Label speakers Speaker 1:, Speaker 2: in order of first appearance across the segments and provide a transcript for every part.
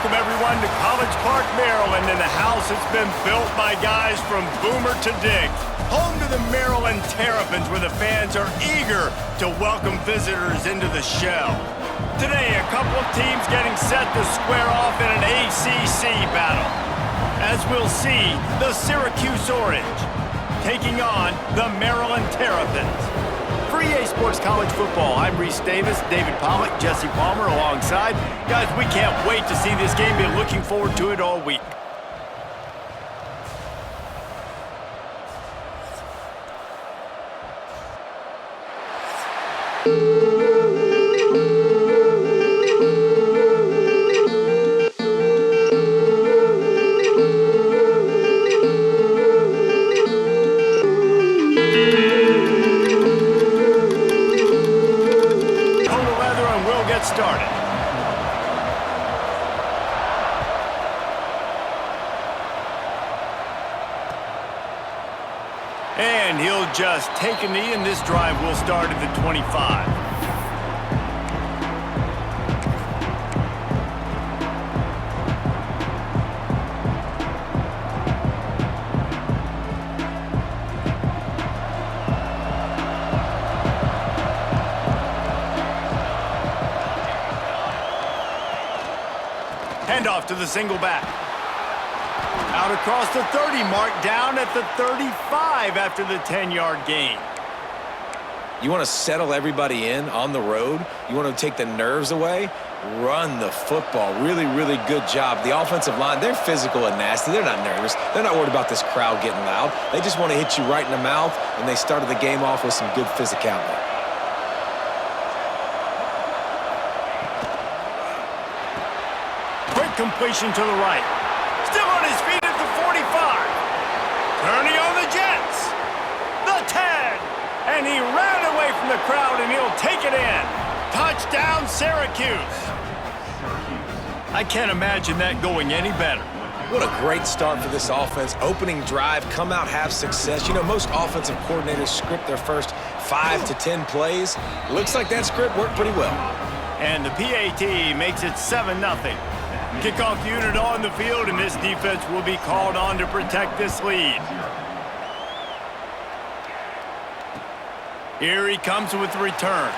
Speaker 1: welcome everyone to College Park, Maryland, and the house that's been built by guys from Boomer to Diggs. Home to the Maryland Terrapins, where the fans are eager to welcome visitors into the shell. Today, a couple of teams getting set to square off in an ACC battle. As we'll see, the Syracuse Orange taking on the Maryland Terrapins. For EA Sports College Football, I'm Reese Davis, David Pollack, Jesse Palmer alongside. Guys, we can't wait to see this game. Been looking forward to it all week. Started. And he'll just take a knee, and this drive will start at the 25. Handoff to the single back. Out across the 30 mark, down at the 35 after the 10-yard gain.
Speaker 2: You want to settle everybody in on the road? You want to take the nerves away? Run the football. Really, really good job. The offensive line, they're physical and nasty. They're not nervous. They're not worried about this crowd getting loud. They just want to hit you right in the mouth, and they started the game off with some good physicality.
Speaker 1: Completion to the right. Still on his feet at the 45. Turning on the Jets. The 10. And he ran away from the crowd, and he'll take it in. Touchdown, Syracuse. I can't imagine that going any better.
Speaker 2: What a great start for this offense. Opening drive, come out, have success. You know, most offensive coordinators script their first 5 to 10 plays. Looks like that script worked pretty well.
Speaker 1: And the PAT makes it 7-0. Kickoff unit on the field, and this defense will be called on to protect this lead. Here he comes with the return.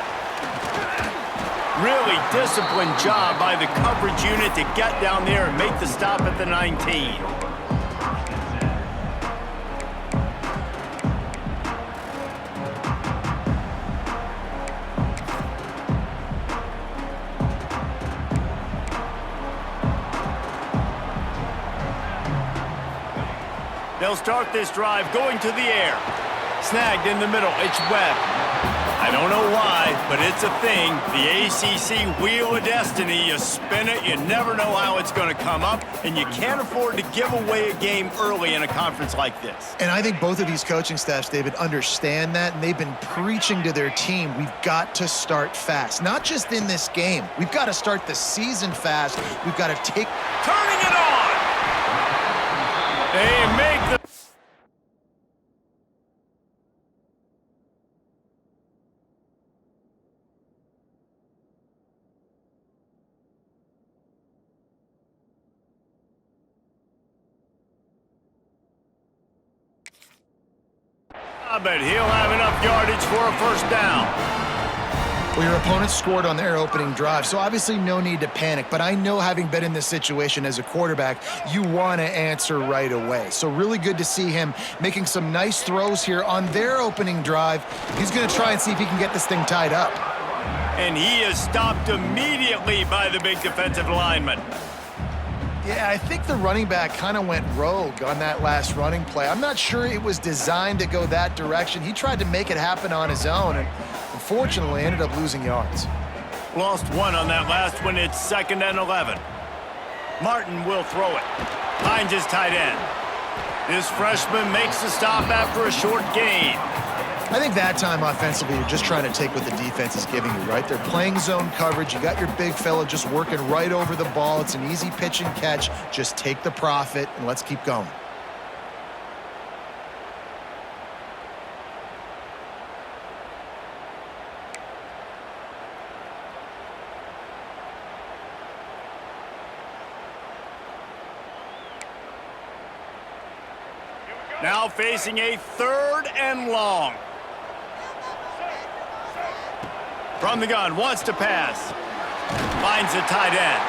Speaker 1: Really disciplined job by the coverage unit to get down there and make the stop at the 19. They'll start this drive going to the air. Snagged in the middle, it's Webb. I don't know why, but it's a thing. The ACC Wheel of Destiny, you spin it, you never know how it's going to come up, and you can't afford to give away a game early in a conference like this.
Speaker 3: And I think both of these coaching staffs, David, understand that, and they've been preaching to their team, we've got to start fast. Not just in this game. We've got to start the season fast. We've got to take...
Speaker 1: Turning it on! They make the... But he'll have enough yardage for a first down.
Speaker 3: Well, your opponent scored on their opening drive, so obviously no need to panic. But I know, having been in this situation as a quarterback, you want to answer right away. So really good to see him making some nice throws here on their opening drive. He's going to try and see if he can get this thing tied up.
Speaker 1: And he is stopped immediately by the big defensive lineman.
Speaker 3: Yeah, I think the running back kind of went rogue on that last running play. I'm not sure it was designed to go that direction. He tried to make it happen on his own, and unfortunately ended up losing yards.
Speaker 1: Lost one on that last one. It's 2nd and 11. Martin will throw it. Finds his tight end. This freshman makes the stop after a short gain.
Speaker 3: I think that time offensively, you're just trying to take what the defense is giving you, right? They're playing zone coverage. You got your big fella just working right over the ball. It's an easy pitch and catch. Just take the profit, and let's keep going.
Speaker 1: Now facing a 3rd and long. From the gun, wants to pass. Finds the tight end.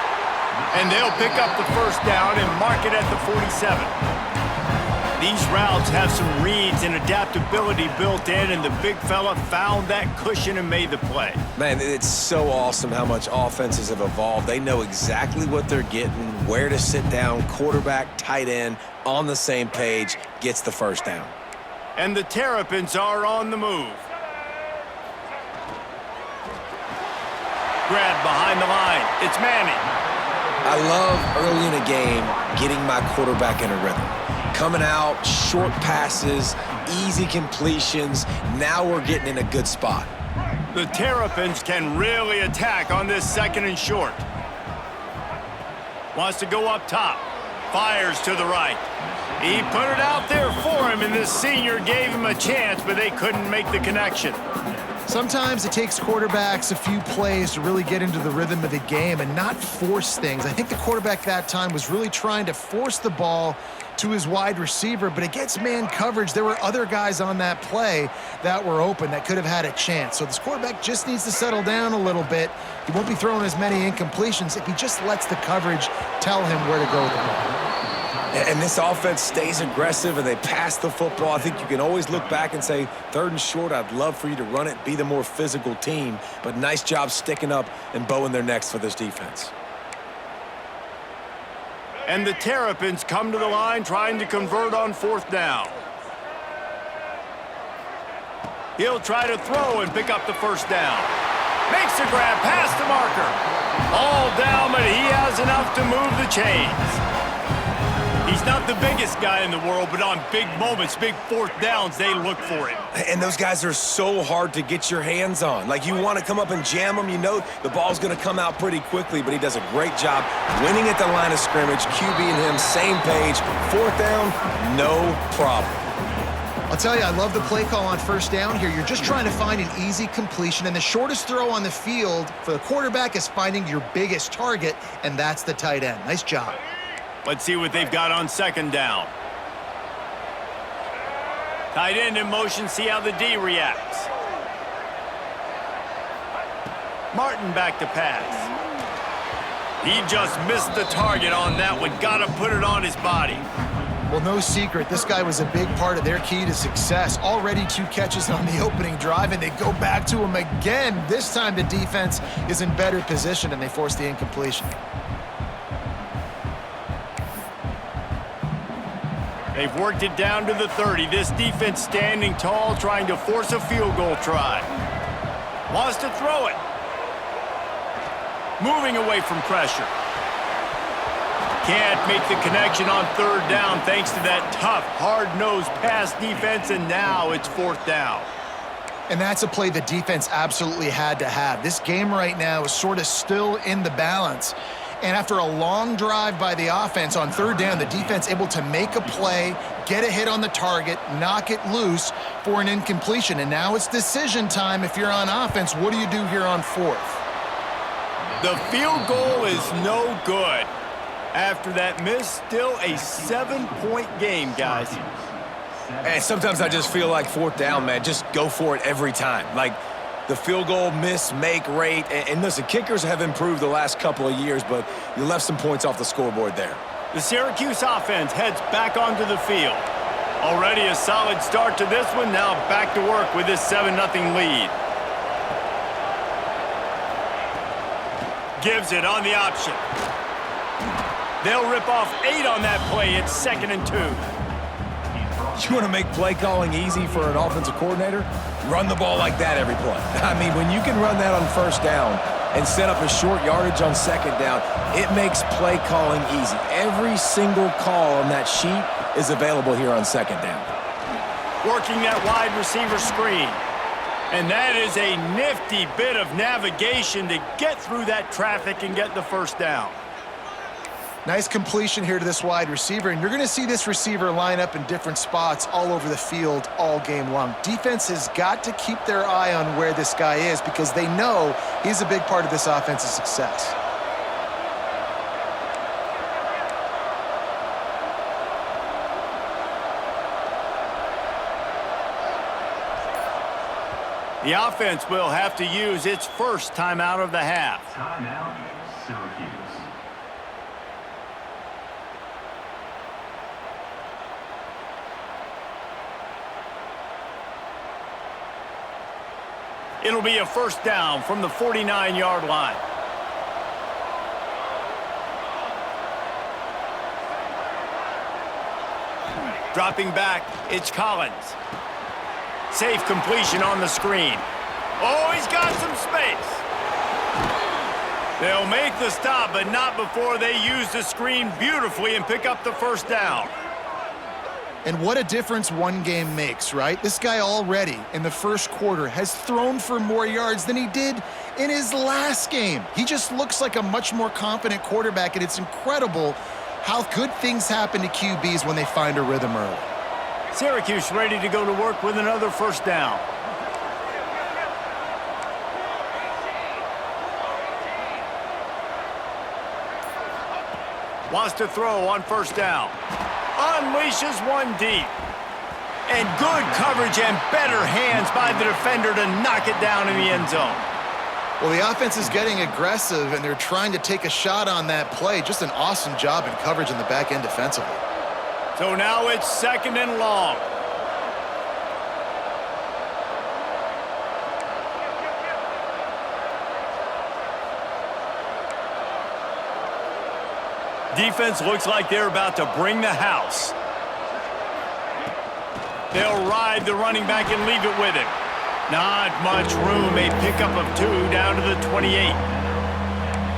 Speaker 1: And they'll pick up the first down and mark it at the 47. These routes have some reads and adaptability built in, and the big fella found that cushion and made the play.
Speaker 2: Man, it's so awesome how much offenses have evolved. They know exactly what they're getting, where to sit down, quarterback, tight end, on the same page, gets the first down.
Speaker 1: And the Terrapins are on the move. Grab behind the line. It's Manning.
Speaker 2: I love early in a game getting my quarterback in a rhythm. Coming out, short passes, easy completions. Now we're getting in a good spot.
Speaker 1: The Terrapins can really attack on this 2nd and short. Wants to go up top. Fires to the right. He put it out there for him, and this senior gave him a chance, but they couldn't make the connection.
Speaker 3: Sometimes it takes quarterbacks a few plays to really get into the rhythm of the game and not force things. I think the quarterback that time was really trying to force the ball to his wide receiver, but against man coverage, there were other guys on that play that were open that could have had a chance. So this quarterback just needs to settle down a little bit. He won't be throwing as many incompletions if he just lets the coverage tell him where to go with the ball.
Speaker 2: And this offense stays aggressive and they pass the football. I think you can always look back and say, 3rd and short, I'd love for you to run it, be the more physical team. But nice job sticking up and bowing their necks for this defense.
Speaker 1: And the Terrapins come to the line trying to convert on 4th down. He'll try to throw and pick up the first down. Makes a grab past the marker. All down, but he has enough to move the chains. He's not the biggest guy in the world, but on big moments, big 4th downs, they look for him.
Speaker 2: And those guys are so hard to get your hands on. Like, you want to come up and jam them, you know the ball's going to come out pretty quickly, but he does a great job winning at the line of scrimmage. QB and him, same page. 4th down, no problem.
Speaker 3: I'll tell you, I love the play call on 1st down here. You're just trying to find an easy completion, and the shortest throw on the field for the quarterback is finding your biggest target, and that's the tight end. Nice job.
Speaker 1: Let's see what they've got on 2nd down. Tight end in motion, see how the D reacts. Martin back to pass. He just missed the target on that one. Got to put it on his body.
Speaker 3: Well, no secret, this guy was a big part of their key to success. Already 2 catches on the opening drive, and they go back to him again. This time the defense is in better position, and they force the incompletion.
Speaker 1: They've worked it down to the 30. This defense standing tall, trying to force a field goal try. Wants to throw it. Moving away from pressure. Can't make the connection on 3rd down thanks to that tough, hard-nosed pass defense, and now it's 4th down.
Speaker 3: And that's a play the defense absolutely had to have. This game right now is sort of still in the balance. And after a long drive by the offense on 3rd down, the defense able to make a play, get a hit on the target, knock it loose for an incompletion. And now it's decision time if you're on offense. What do you do here on 4th?
Speaker 1: The field goal is no good. After that miss, still a 7-point game, guys.
Speaker 2: And sometimes I just feel like 4th down, man, just go for it every time. Like, the field goal miss, make rate. And listen, kickers have improved the last couple of years, but you left some points off the scoreboard there.
Speaker 1: The Syracuse offense heads back onto the field. Already a solid start to this one. Now back to work with this 7-0 lead. Gives it on the option. They'll rip off 8 on that play. It's 2nd and 2.
Speaker 2: You want to make play calling easy for an offensive coordinator? Run the ball like that every play. I mean, when you can run that on 1st down and set up a short yardage on 2nd down, it makes play calling easy. Every single call on that sheet is available here on 2nd down.
Speaker 1: Working that wide receiver screen. And that is a nifty bit of navigation to get through that traffic and get the 1st down.
Speaker 3: Nice completion here to this wide receiver, and you're going to see this receiver line up in different spots all over the field all game long. Defense has got to keep their eye on where this guy is because they know he's a big part of this offense's success.
Speaker 1: The offense will have to use its first timeout of the half.
Speaker 4: Timeout, Syracuse.
Speaker 1: It'll be a first down from the 49-yard line. Dropping back, it's Collins. Safe completion on the screen. Oh, he's got some space. They'll make the stop, but not before they use the screen beautifully and pick up the first down.
Speaker 3: And what a difference one game makes, right? This guy already in the first quarter has thrown for more yards than he did in his last game. He just looks like a much more confident quarterback, and it's incredible how good things happen to QBs when they find a rhythm early.
Speaker 1: Syracuse ready to go to work with another first down. Wants to throw on first down. Unleashes one deep. And good coverage and better hands by the defender to knock it down in the end zone.
Speaker 3: Well, the offense is getting aggressive, and they're trying to take a shot on that play. Just an awesome job in coverage in the back end defensively.
Speaker 1: So now it's second and long. Defense looks like they're about to bring the house. They'll ride the running back and leave it with him. Not much room. A pickup of 2 down to the 28.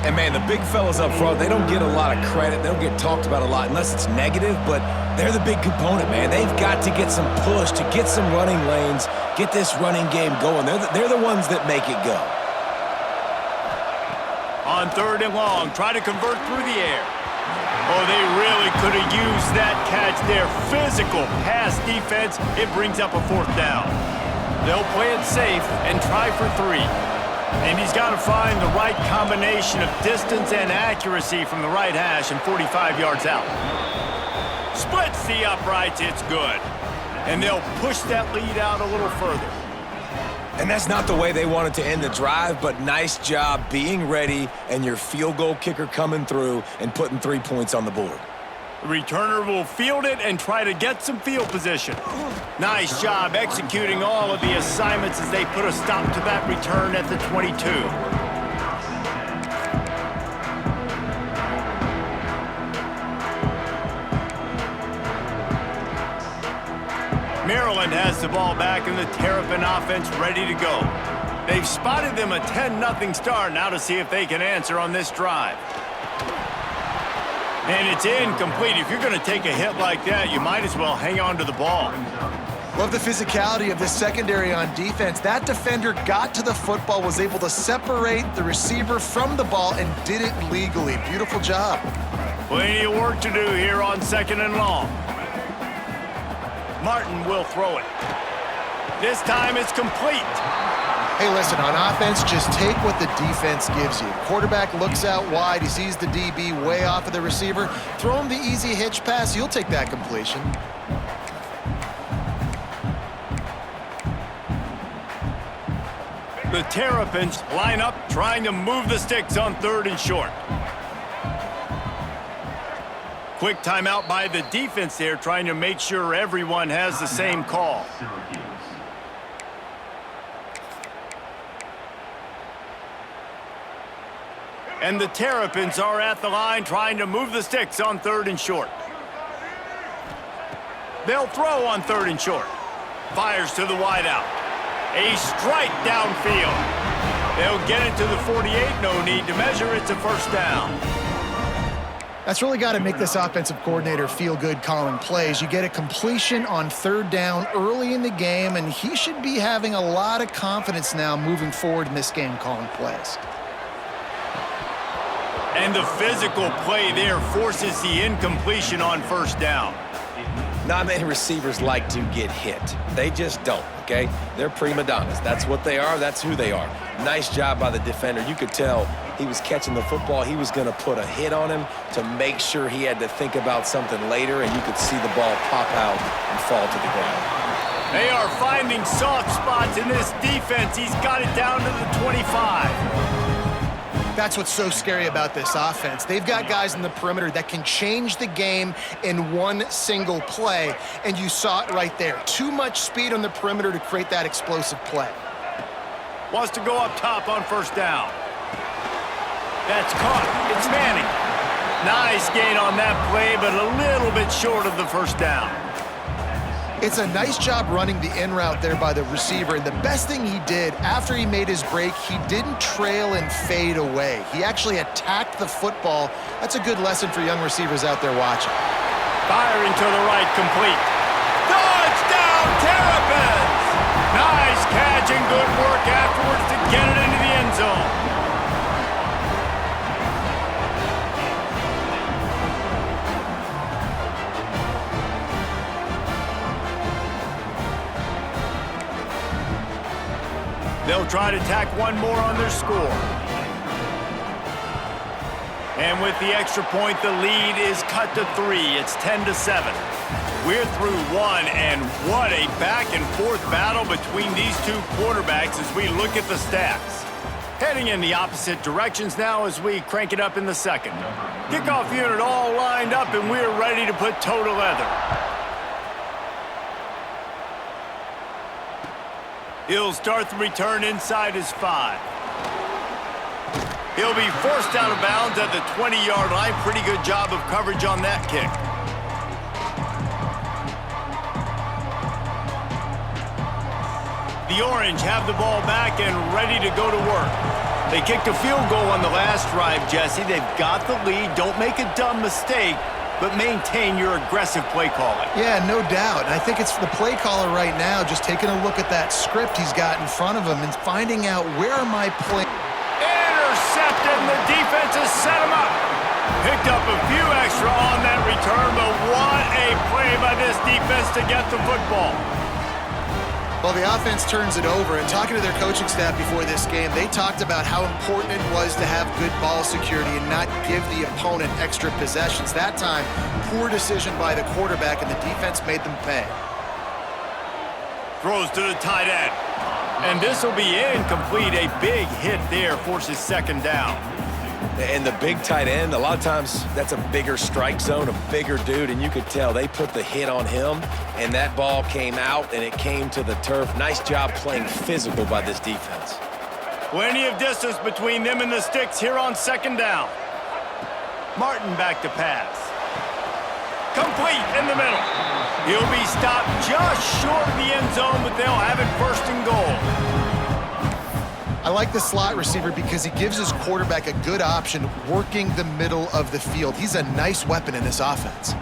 Speaker 2: And, man, the big fellas up front, they don't get a lot of credit. They don't get talked about a lot unless it's negative, but they're the big component, man. They've got to get some push, to get some running lanes, get this running game going. They're the ones that make it go.
Speaker 1: On third and long, try to convert through the air. Oh, they really could have used that catch there. Physical pass defense. It brings up a fourth down. They'll play it safe and try for 3. And he's got to find the right combination of distance and accuracy from the right hash and 45 yards out. Splits the uprights. It's good. And they'll push that lead out a little further.
Speaker 2: And that's not the way they wanted to end the drive, but nice job being ready and your field goal kicker coming through and putting 3 points on the board.
Speaker 1: The returner will field it and try to get some field position. Nice job executing all of the assignments as they put a stop to that return at the 22. Maryland has the ball back and the Terrapin offense ready to go. They've spotted them a 10-0 start. Now to see if they can answer on this drive. And it's incomplete. If you're going to take a hit like that, you might as well hang on to the ball.
Speaker 3: Love the physicality of this secondary on defense. That defender got to the football, was able to separate the receiver from the ball, and did it legally. Beautiful job.
Speaker 1: Plenty of work to do here on second and long. Martin will throw it. This time it's complete.
Speaker 3: Hey, listen, on offense, just take what the defense gives you. Quarterback looks out wide. He sees the DB way off of the receiver. Throw him the easy hitch pass. You'll take that completion.
Speaker 1: The Terrapins line up, trying to move the sticks on third and short. Quick timeout by the defense there, trying to make sure everyone has the same call. And the Terrapins are at the line trying to move the sticks on third and short. They'll throw on third and short. Fires to the wideout. A strike downfield. They'll get it to the 48. No need to measure. It's a first down.
Speaker 3: That's really got to make this offensive coordinator feel good calling plays. You get a completion on third down early in the game, and he should be having a lot of confidence now moving forward in this game calling plays.
Speaker 1: And the physical play there forces the incompletion on first down.
Speaker 2: Not many receivers like to get hit. They just don't, okay? They're prima donnas. That's what they are. That's who they are. Nice job by the defender. You could tell he was catching the football. He was going to put a hit on him to make sure he had to think about something later, and you could see the ball pop out and fall to the ground.
Speaker 1: They are finding soft spots in this defense. He's got it down to the 25.
Speaker 3: That's what's so scary about this offense. They've got guys in the perimeter that can change the game in one single play, and you saw it right there. Too much speed on the perimeter to create that explosive play.
Speaker 1: Wants to go up top on first down. That's caught. It's Manning. Nice gain on that play, but a little bit short of the first down.
Speaker 3: It's a nice job running the in route there by the receiver, and the best thing he did after he made his break, he didn't trail and fade away. He actually attacked the football. That's a good lesson for young receivers out there watching.
Speaker 1: Firing to the right, complete. Touchdown, Terrapins! Nice catch and good work afterwards to get it into the end zone. They'll try to tack one more on their score. And with the extra point, the lead is cut to 3. It's 10-7. We're through one, and what a back-and-forth battle between these two quarterbacks as we look at the stats. Heading in the opposite directions now as we crank it up in the second. Kickoff unit all lined up, and we're ready to put toe to leather. He'll start the return inside his 5. He'll be forced out of bounds at the 20-yard line. Pretty good job of coverage on that kick. The Orange have the ball back and ready to go to work. They kicked a field goal on the last drive, Jesse. They've got the lead. Don't make a dumb mistake, but maintain your aggressive play calling.
Speaker 3: Yeah, no doubt. And I think it's the play caller right now just taking a look at that script he's got in front of him and finding out where am I playing.
Speaker 1: Intercepted, and the defense has set him up. Picked up a few extra on that return, but what a play by this defense to get the football.
Speaker 3: Well, the offense turns it over, and talking to their coaching staff before this game, they talked about how important it was to have good ball security and not give the opponent extra possessions. That time, poor decision by the quarterback, and the defense made them pay.
Speaker 1: Throws to the tight end. And this will be incomplete. A big hit there forces second down.
Speaker 2: And the big tight end, a lot of times that's a bigger strike zone, a bigger dude, and you could tell they put the hit on him, and that ball came out, and it came to the turf. Nice job playing physical by this defense.
Speaker 1: Plenty of distance between them and the sticks here on second down. Martin back to pass. Complete in the middle. He'll be stopped just short of the end zone, but they'll have it first and goal.
Speaker 3: I like the slot receiver because he gives his quarterback a good option working the middle of the field. He's a nice weapon in this offense.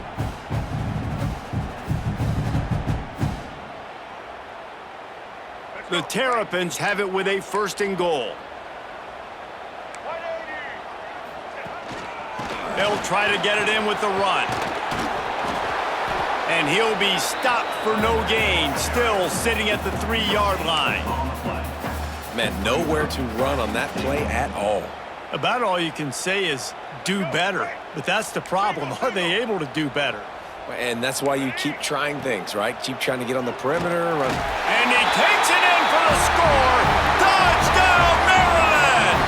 Speaker 1: The Terrapins have it with a first and goal. They'll try to get it in with the run. And he'll be stopped for no gain, still sitting at the 3-yard line.
Speaker 2: Man, nowhere to run on that play at all.
Speaker 1: About all you can say is do better. But that's the problem. Are they able to do better?
Speaker 2: And that's why you keep trying things, right? Keep trying to get on the perimeter. Run.
Speaker 1: And he takes it in for the score. Touchdown, Maryland!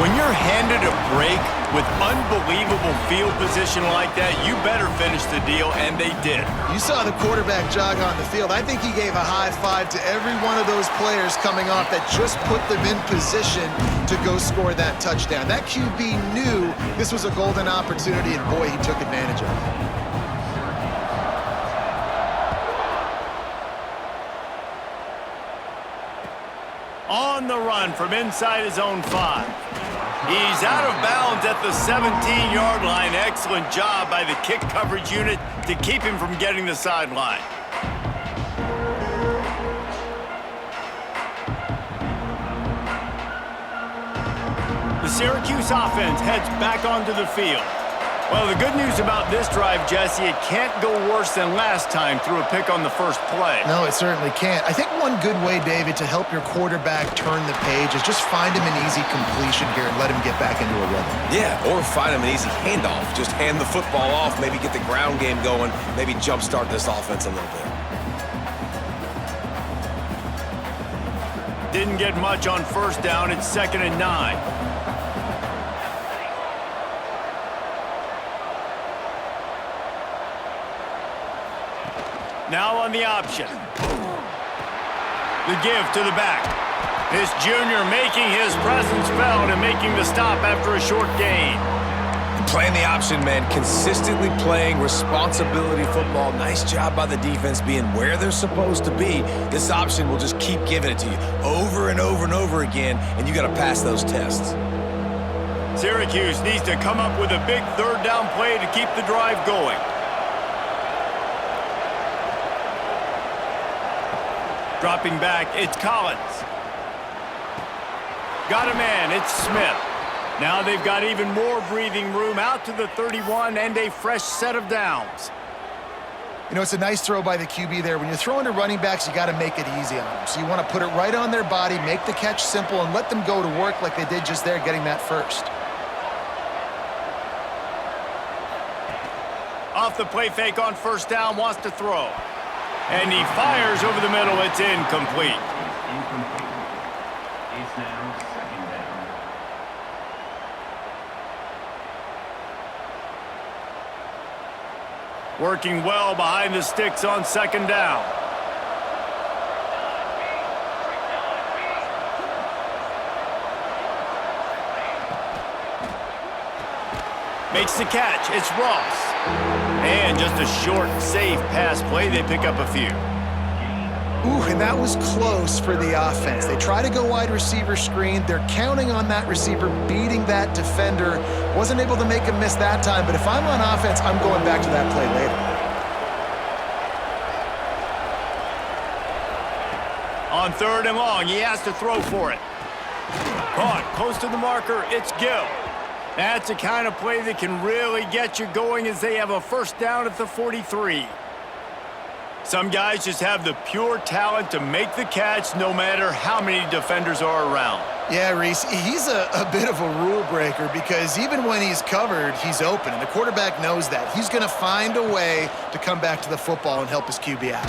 Speaker 1: When you're handed a break with unbelievable field position like that, you better finish the deal, and they did.
Speaker 3: You saw the quarterback jog on the field. I think he gave a high five to every one of those players coming off that just put them in position to go score that touchdown. That QB knew this was a golden opportunity, and boy, he took advantage of it.
Speaker 1: On the run from inside his own 5. He's out of bounds at the 17-yard line. Excellent job by the kick coverage unit to keep him from getting the sideline. The Syracuse offense heads back onto the field. Well, the good news about this drive, Jesse, it can't go worse than last time through a pick on the first play.
Speaker 3: No, it certainly can't. I think one good way, David, to help your quarterback turn the page is just find him an easy completion here and let him get back into a rhythm.
Speaker 2: Yeah, or find him an easy handoff. Just hand the football off, maybe get the ground game going, maybe jumpstart this offense a little bit.
Speaker 1: Didn't get much on first down. It's 2nd and 9. Now on the option. The give to the back. This junior making his presence felt and making the stop after a short gain.
Speaker 2: Playing the option, man, consistently playing responsibility football. Nice job by the defense being where they're supposed to be. This option will just keep giving it to you over and over and over again, and you got to pass those tests.
Speaker 1: Syracuse needs to come up with a big third down play to keep the drive going. Dropping back, it's Collins. Got a man, it's Smith. Now they've got even more breathing room out to the 31 and a fresh set of downs.
Speaker 3: You know, it's a nice throw by the QB there. When you're throwing to running backs, you got to make it easy on them. So you want to put it right on their body, make the catch simple, and let them go to work like they did just there, getting that first.
Speaker 1: Off the play fake on first down, wants to throw. And he fires over the middle. It's incomplete.
Speaker 4: Incomplete. It's now 2nd down.
Speaker 1: Working well behind the sticks on 2nd down. Makes the catch. It's Ross. And just a short, safe pass play. They pick up a few.
Speaker 3: Ooh, and that was close for the offense. They try to go wide receiver screen. They're counting on that receiver beating that defender. Wasn't able to make him miss that time, but if I'm on offense, I'm going back to that play later.
Speaker 1: On 3rd and long, he has to throw for it. Caught close to the marker. It's Gill. That's the kind of play that can really get you going as they have a first down at the 43. Some guys just have the pure talent to make the catch no matter how many defenders are around.
Speaker 3: Yeah, Reese, he's a bit of a rule breaker because even when he's covered, he's open, and the quarterback knows that. He's going to find a way to come back to the football and help his QB out.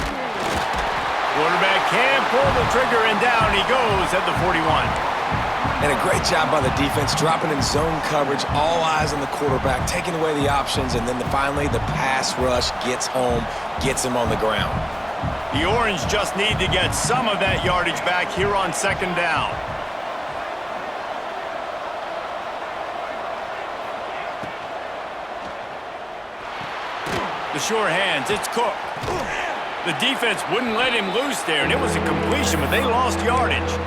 Speaker 1: Quarterback can't pull the trigger, and down he goes at the 41.
Speaker 2: And a great job by the defense, dropping in zone coverage, all eyes on the quarterback, taking away the options, and then finally the pass rush gets home, gets him on the ground.
Speaker 1: The Orange just need to get some of that yardage back here on 2nd down. The sure hands, it's Cook. The defense wouldn't let him loose there, and it was a completion, but they lost yardage.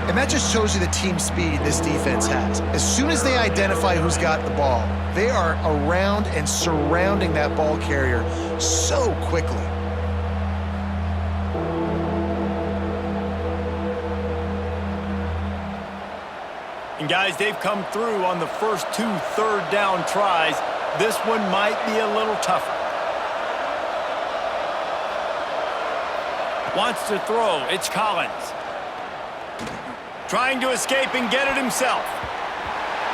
Speaker 3: And that just shows you the team speed this defense has. As soon as they identify who's got the ball, they are around and surrounding that ball carrier so quickly.
Speaker 1: And guys, they've come through on the first 2 third down tries. This one might be a little tougher. Wants to throw. It's Collins. Trying to escape and get it himself.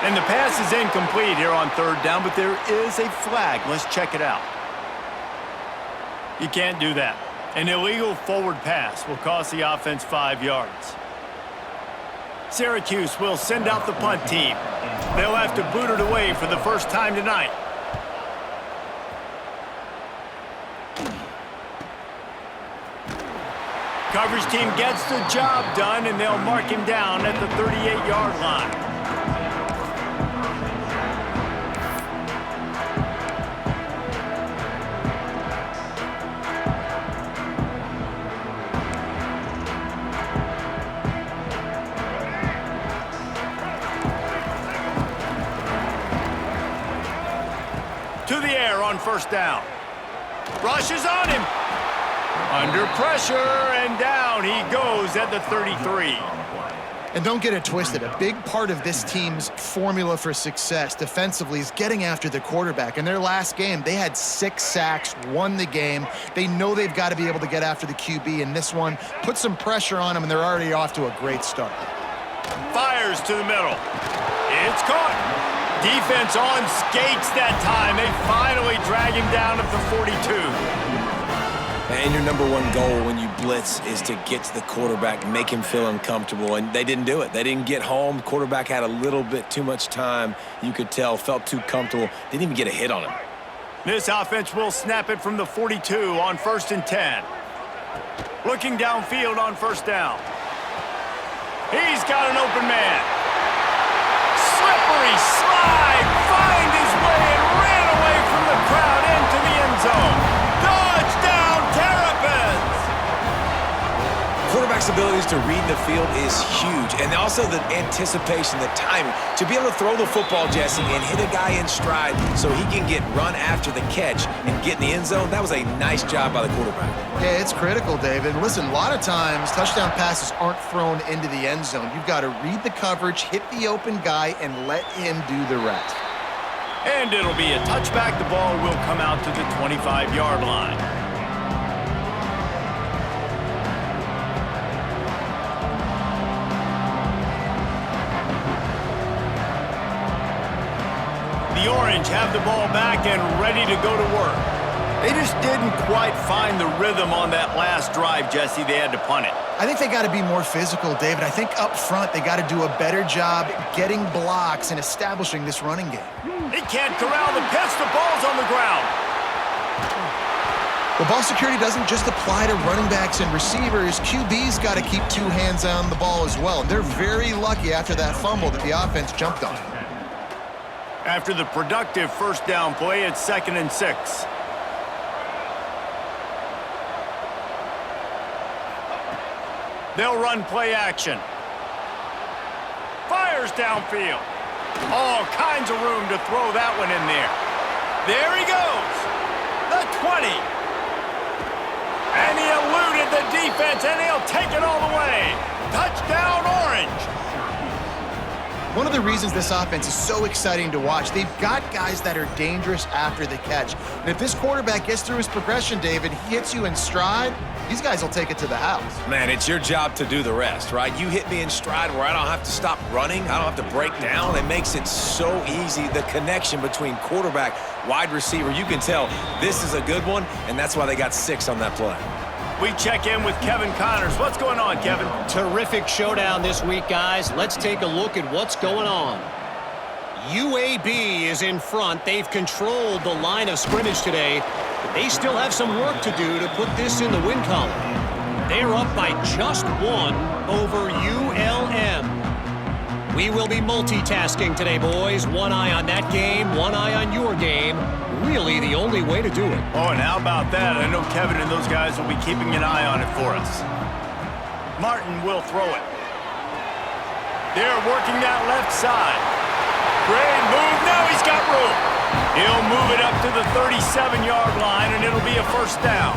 Speaker 1: And the pass is incomplete here on 3rd down, but there is a flag. Let's check it out. You can't do that. An illegal forward pass will cost the offense 5 yards. Syracuse will send out the punt team. They'll have to boot it away for the first time tonight. Coverage team gets the job done, and they'll mark him down at the 38-yard line. To the air on first down. Rushes on him. Under pressure, and down he goes at the 33.
Speaker 3: And don't get it twisted. A big part of this team's formula for success defensively is getting after the quarterback. In their last game, they had 6 sacks, won the game. They know they've got to be able to get after the QB, and this one put some pressure on them, and they're already off to a great start.
Speaker 1: Fires to the middle. It's caught. Defense on skates that time. They finally drag him down at the 42.
Speaker 2: And your number one goal when you blitz is to get to the quarterback, make him feel uncomfortable, and they didn't do it. They didn't get home. Quarterback had a little bit too much time. You could tell, felt too comfortable. Didn't even get a hit on him.
Speaker 1: This offense will snap it from the 42 on 1st and 10. Looking downfield on 1st down. He's got an open man. Slippery slide, find his way and ran away from the crowd into the end zone. Touchdown, Terrapins!
Speaker 2: Quarterback's abilities to read the field is huge, and also the anticipation, the timing. To be able to throw the football, Jesse, and hit a guy in stride so he can get run after the catch and get in the end zone, that was a nice job by the quarterback.
Speaker 3: Yeah, it's critical, David. Listen, a lot of times touchdown passes aren't thrown into the end zone. You've got to read the coverage, hit the open guy, and let him do the rest.
Speaker 1: And it'll be a touchback. The ball will come out to the 25-yard line. The Orange have the ball back and ready to go to work. They just didn't quite find the rhythm on that last drive, Jesse. They had to punt it.
Speaker 3: I think they got to be more physical, David. I think up front they got to do a better job getting blocks and establishing this running game.
Speaker 1: He can't corral the pitch. The ball's on the ground.
Speaker 3: Well, ball security doesn't just apply to running backs and receivers. QB's got to keep 2 hands on the ball as well. And they're very lucky after that fumble that the offense jumped on.
Speaker 1: After the productive 1st down play, it's 2nd and 6. They'll run play action. Fires downfield. All kinds of room to throw that one in there. There he goes. The 20. And he eluded the defense, and he'll take it all the way. Touchdown, Orange.
Speaker 3: One of the reasons this offense is so exciting to watch, they've got guys that are dangerous after the catch. And if this quarterback gets through his progression, David, he hits you in stride, these guys will take it to the house.
Speaker 2: Man, it's your job to do the rest, right? You hit me in stride where I don't have to stop running. I don't have to break down. It makes it so easy. The connection between quarterback, wide receiver, you can tell this is a good one, and that's why they got 6 on that play.
Speaker 1: We check in with Kevin Connors. What's going on, Kevin?
Speaker 5: Terrific showdown this week, guys. Let's take a look at what's going on. UAB is in front. They've controlled the line of scrimmage today, but they still have some work to do to put this in the win column. They're up by just 1 over ULM. We will be multitasking today, boys. One eye on that game, one eye on your game. Really the only way to do it.
Speaker 1: Oh, and how about that? I know Kevin and those guys will be keeping an eye on it for us. Martin will throw it. They're working that left side. Great move. Now he's got room. He'll move it up to the 37-yard line, and it'll be a 1st down.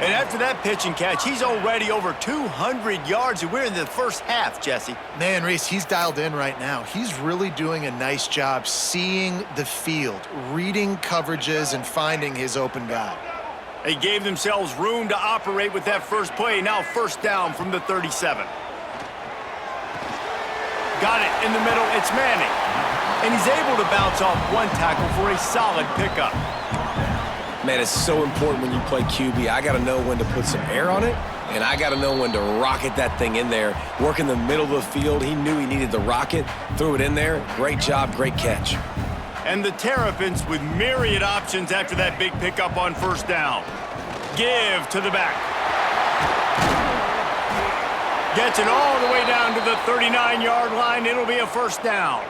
Speaker 1: And after that pitch and catch, he's already over 200 yards, and we're in the 1st half, Jesse.
Speaker 3: Man, Reese, he's dialed in right now. He's really doing a nice job seeing the field, reading coverages, and finding his open guy.
Speaker 1: They gave themselves room to operate with that first play. Now 1st down from the 37. Got it in the middle. It's Manning. And he's able to bounce off 1 tackle for a solid pickup.
Speaker 2: Man, it's so important when you play QB. I got to know when to put some air on it, and I got to know when to rocket that thing in there. Work in the middle of the field. He knew he needed the rocket, threw it in there. Great job, great catch.
Speaker 1: And the Terrapins with myriad options after that big pickup on 1st down. Give to the back. Gets it all the way down to the 39-yard line. It'll be a 1st down.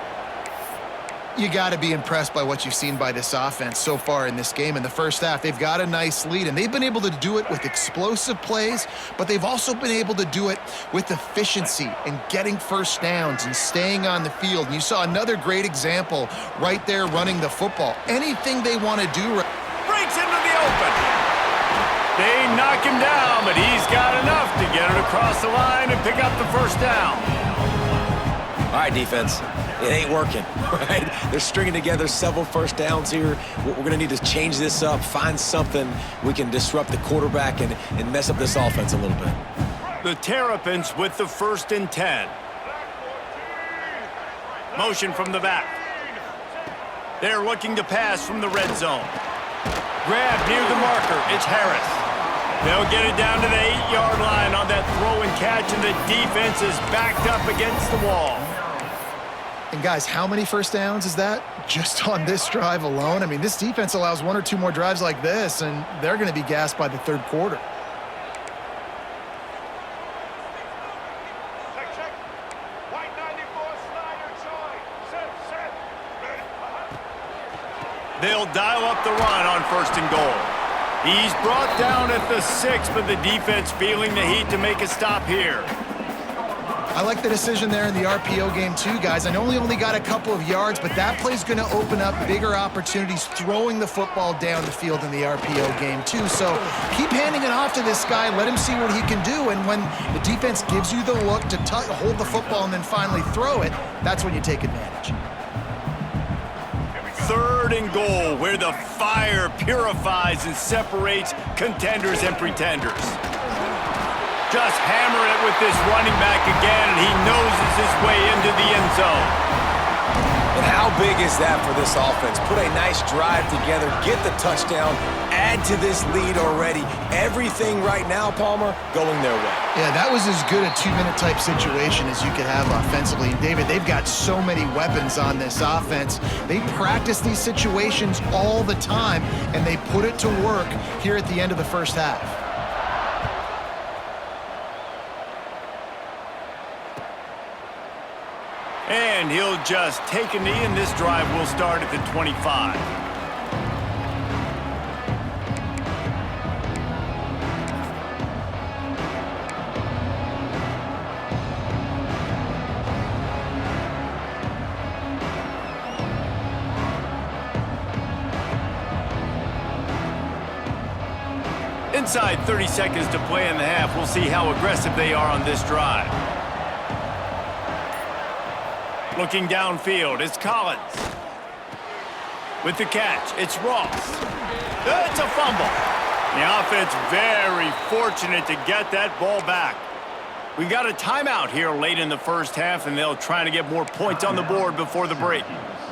Speaker 3: You got to be impressed by what you've seen by this offense so far in this game. In the 1st half, they've got a nice lead, and they've been able to do it with explosive plays, but they've also been able to do it with efficiency and getting 1st downs and staying on the field. And you saw another great example right there running the football. Anything they want to do.
Speaker 1: Breaks into the open. They knock him down, but he's got enough to get it across the line and pick up the 1st down.
Speaker 2: All right, defense. It ain't working, right? They're stringing together several 1st downs here. We're going to need to change this up, find something we can disrupt the quarterback and mess up this offense a little bit.
Speaker 1: The Terrapins with the 1st and 10. Motion from the back. They're looking to pass from the red zone. Grab near the marker. It's Harris. They'll get it down to the 8-yard line on that throw and catch, and the defense is backed up against the wall.
Speaker 3: And guys, how many first downs is that just on this drive alone? I mean, this defense allows 1 or 2 more drives like this, and they're going to be gassed by the third quarter.
Speaker 1: They'll dial up the run on 1st and goal. He's brought down at the 6, but the defense feeling the heat to make a stop here.
Speaker 3: I like the decision there in the RPO game too, guys. I know he only got a couple of yards, but that play's going to open up bigger opportunities throwing the football down the field in the RPO game too. So keep handing it off to this guy. Let him see what he can do. And when the defense gives you the look to hold the football and then finally throw it, that's when you take advantage.
Speaker 1: 3rd and goal, where the fire purifies and separates contenders and pretenders. Just hammer it with this running back again, and he noses his way into the end zone.
Speaker 2: And how big is that for this offense? Put a nice drive together, get the touchdown, add to this lead already. Everything right now, Palmer, going their way.
Speaker 3: Yeah, that was as good a 2-minute type situation as you could have offensively. And David, they've got so many weapons on this offense. They practice these situations all the time, and they put it to work here at the end of the first half.
Speaker 1: And he'll just take a knee, and this drive will start at the 25. Inside 30 seconds to play in the half. We'll see how aggressive they are on this drive. Looking downfield, it's Collins. With the catch, it's Ross. It's a fumble. The offense very fortunate to get that ball back. We got a timeout here late in the first half, and they'll try to get more points on the board before the break.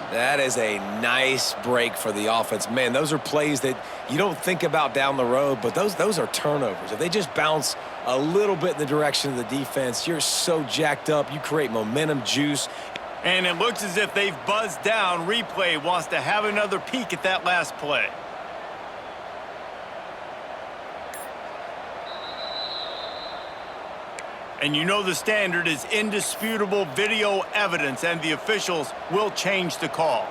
Speaker 2: That is a nice break for the offense. Man, those are plays that you don't think about down the road, but those are turnovers. If they just bounce a little bit in the direction of the defense, you're so jacked up. You create momentum, juice.
Speaker 1: And it looks as if they've buzzed down. Replay wants to have another peek at that last play. And you know the standard is indisputable video evidence, and the officials will change the call.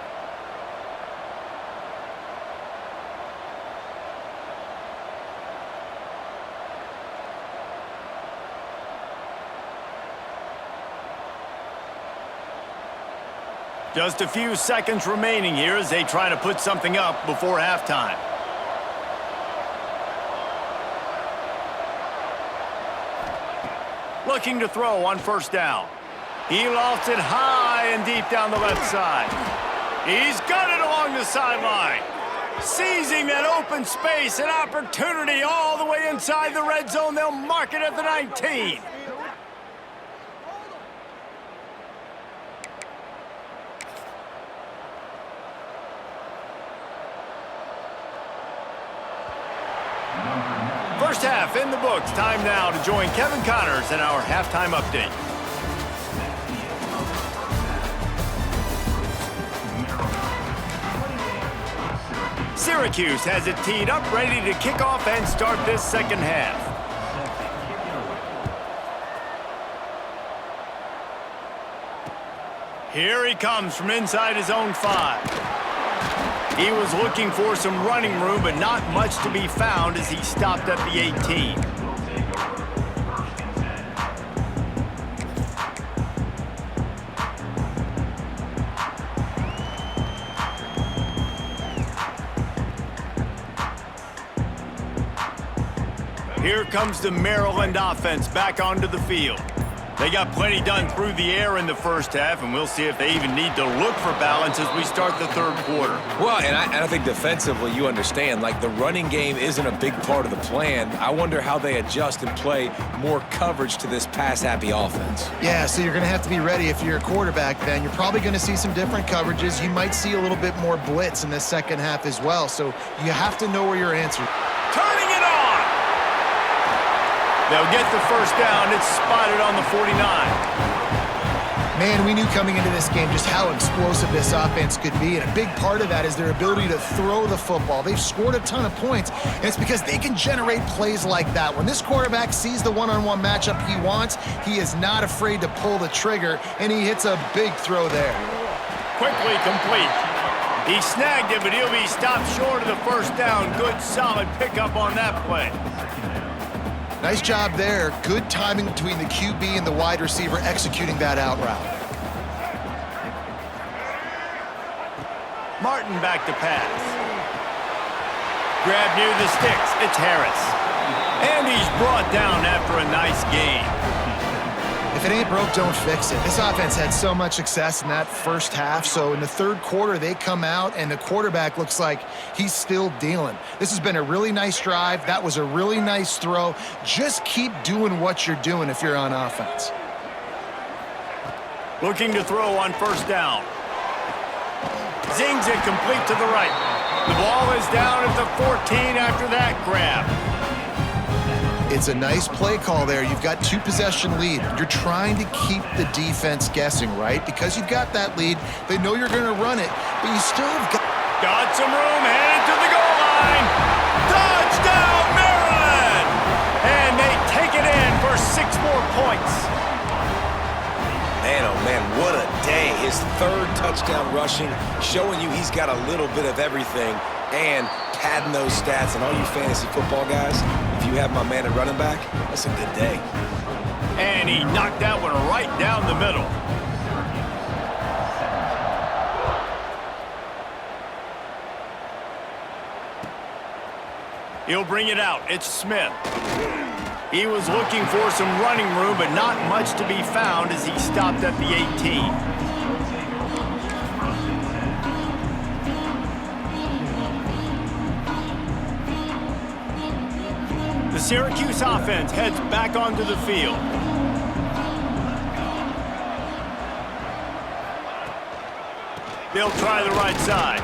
Speaker 1: Just a few seconds remaining here as they try to put something up before halftime. Looking to throw on 1st down. He lofts it high and deep down the left side. He's got it along the sideline. Seizing that open space, an opportunity all the way inside the red zone. They'll mark it at the 19. First half in the books. Time now to join Kevin Connors in our halftime update. Syracuse has it teed up, ready to kick off and start this second half. Here he comes from inside his own 5. He was looking for some running room, but not much to be found as he stopped at the 18. Here comes the Maryland offense back onto the field. They got plenty done through the air in the first half, and we'll see if they even need to look for balance as we start the third quarter.
Speaker 2: Well, and I think defensively, you understand, like the running game isn't a big part of the plan. I wonder how they adjust and play more coverage to this pass-happy offense.
Speaker 3: Yeah, so you're going to have to be ready if you're a quarterback, Ben. You're probably going to see some different coverages. You might see a little bit more blitz in the second half as well, so you have to know where your answer is.
Speaker 1: Turning it on! They'll get the first down. It's spotted on the 49.
Speaker 3: Man, we knew coming into this game just how explosive this offense could be, and a big part of that is their ability to throw the football. They've scored a ton of points, and it's because they can generate plays like that. When this quarterback sees the one-on-one matchup he wants, he is not afraid to pull the trigger, and he hits a big throw there.
Speaker 1: Quickly complete. He snagged it, but he'll be stopped short of the first down. Good, solid pickup on that play.
Speaker 3: Nice job there. Good timing between the QB and the wide receiver executing that out route.
Speaker 1: Martin back to pass. Grab near the sticks. It's Harris. And he's brought down after a nice gain.
Speaker 3: If it ain't broke, don't fix it. This offense had so much success in that first half, so in the third quarter, they come out, and the quarterback looks like he's still dealing. This has been a really nice drive. That was a really nice throw. Just keep doing what you're doing if you're on offense.
Speaker 1: Looking to throw on first down. Zings it complete to the right. The ball is down at the 14 after that grab.
Speaker 3: It's a nice play call there. You've got 2-possession lead. You're trying to keep the defense guessing, right? Because you've got that lead, they know you're going to run it, but you still have
Speaker 1: got some room, headed to the goal line. Touchdown, Maryland! And they take it in for 6 more points.
Speaker 2: Man, oh man, what a day. His third touchdown rushing, showing you he's got a little bit of everything and padding those stats. And all you fantasy football guys, if you have my man at running back, that's a good day.
Speaker 1: And he knocked that one right down the middle. He'll bring it out. It's Smith. He was looking for some running room, but not much to be found as he stopped at the 18. The Syracuse offense heads back onto the field. They'll try the right side.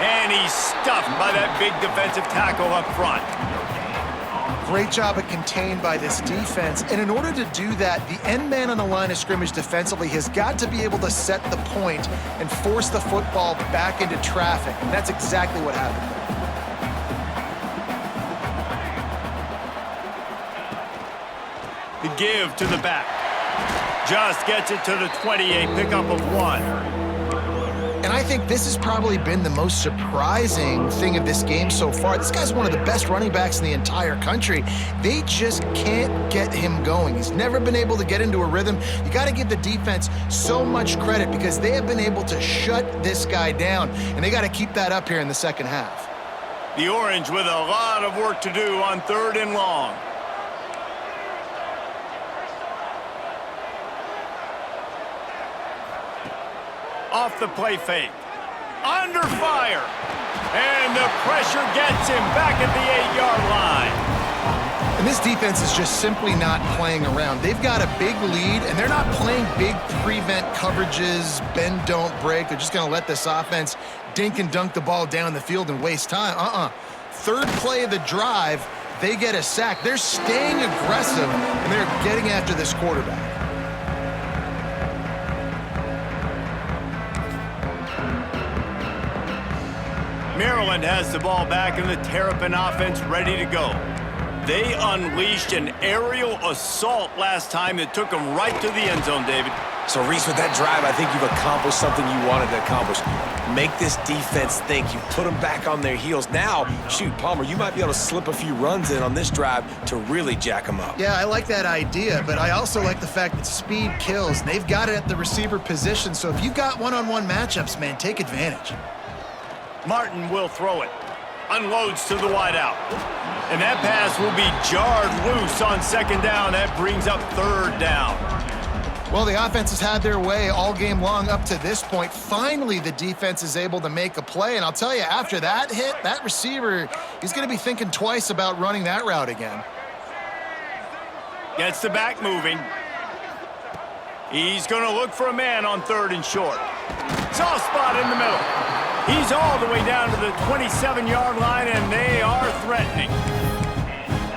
Speaker 1: And he's stuffed by that big defensive tackle up front.
Speaker 3: great job of contained by this defense. And in order to do that, the end man on the line of scrimmage defensively has got to be able to set the point and force the football back into traffic. And that's exactly what happened.
Speaker 1: The give to the back. Just gets it to the 28, pickup of 1.
Speaker 3: And I think this has probably been the most surprising thing of this game so far. This guy's one of the best running backs in the entire country. They just can't get him going. He's never been able to get into a rhythm. You got to give the defense so much credit because they have been able to shut this guy down, and they got to keep that up here in the second half.
Speaker 1: The Orange with a lot of work to do on 3rd and long. Off the play fake. Under fire. And the pressure gets him back at the 8-yard line.
Speaker 3: And this defense is just simply not playing around. They've got a big lead, and they're not playing big prevent coverages, bend, don't break. They're just going to let this offense dink and dunk the ball down the field and waste time. Third play of the drive, they get a sack. They're staying aggressive, and they're getting after this quarterback.
Speaker 1: Maryland has the ball back and the Terrapin offense ready to go. They unleashed an aerial assault last time that took them right to the end zone, David.
Speaker 2: So, Reese, with that drive, I think you've accomplished something you wanted to accomplish. Make this defense think. You put them back on their heels. Now, shoot, Palmer, you might be able to slip a few runs in on this drive to really jack them up.
Speaker 3: Yeah, I like that idea, but I also like the fact that speed kills. They've got it at the receiver position, so if you've got one-on-one matchups, man, take advantage.
Speaker 1: Martin will throw it. Unloads to the wideout. And that pass will be jarred loose on 2nd down. That brings up 3rd down.
Speaker 3: Well, the offense has had their way all game long up to this point. Finally, the defense is able to make a play. And I'll tell you, after that hit, that receiver, he's going to be thinking twice about running that route again.
Speaker 1: Gets the back moving. He's going to look for a man on 3rd and short. Soft spot in the middle. He's all the way down to the 27-yard line, and they are threatening.